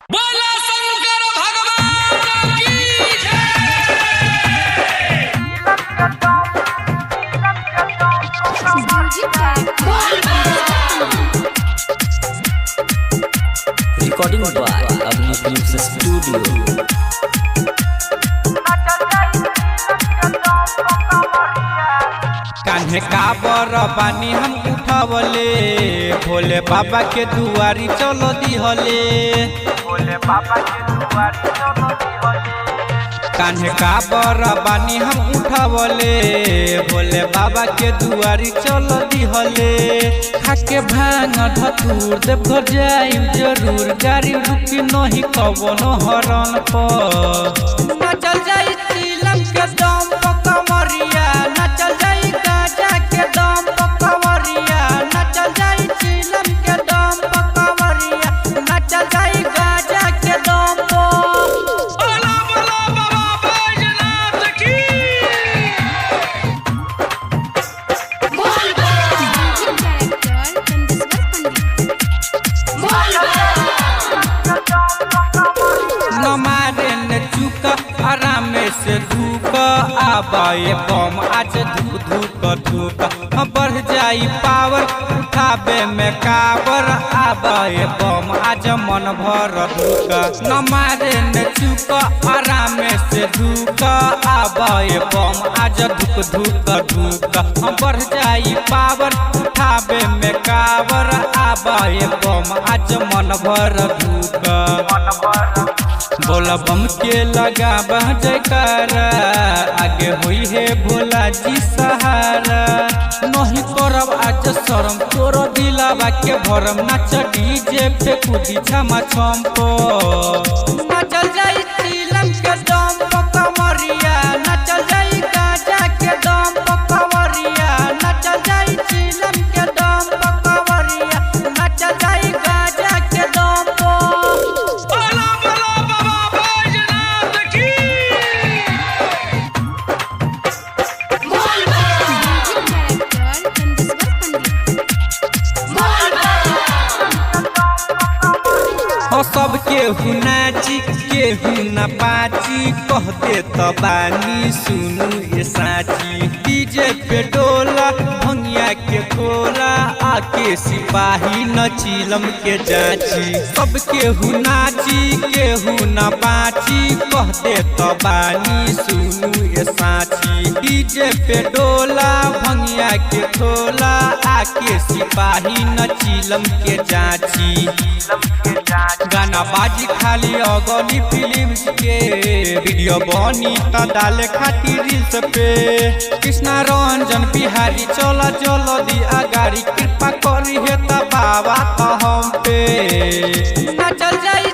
बोला शंकर भगवान की रिकॉर्डिंग बाय अग्नि फिल्म्स स्टूडियो। कान्हे काबर बानी हम उठावले भोले बाबा के दुआरी चलो दिहले। कान्हे काबर बानी हम उठावले भोले बाबा के दुआरी चलो दिहले। खाके भांग धतूर देव जाइम जरूर गाड़ी रुकी नहीं कवनो हरन पर। नचल जाई तिलक के दम पर कमरिया, नचल जाई गाजा के दम पर कमरिया, नचल जाई तिलक के दम पर कमरिया, नचल जाई गाजा के दम पर। बोला बोला बाबा बैजनाथ की न मारे न चुक आराम से धूक आबे बम आज धूक धूक धूक बढ़ जाई पावर उठाबे में काबर आबे बम आज मन भर धूक। न मारे न चुक आराम से धूक आबे बम आज धूक धूक धूक बढ़ जाई पावर उठाबे में काबर आबे बम आज मन भर धूक। बोला बम के लगा जयकारा आगे हुई है भोला जी सहारा। नहीं करब आज शरम तोर दिलावा के भरम, नाच डीजे पे कूदी छमा छम्पो। नचल जाई तिलक के दम पर कमरिया, नचल जाई गाजा के दम पर कमरिया, नचल जाई तिलक के दम पर कमरिया, नचल जाई गाजा के दम पर। बोला बोला बाबा बैजनाथ की सबके हुनाची केहू न पाची कह दे त बानी सुनु ये साची। डीजे पे डोला भंगिया के खोला आके सिपाही न चिलम के जाची। सबके हुनाची केहू न पाची कह दे त बानी सुनु ये साची। डीजे पे डोला भंगिया के खोला आके सिपाही न चिलम के जाची। गाना बाजी खाली अगली फिल्म्स के वीडियो बनी त डाले खातिर रील्स पे। कृष्णा रंजन बिहारी चला चलो दी अगाड़ी कृपा करी है त बाबा त हम पे। नचल जाई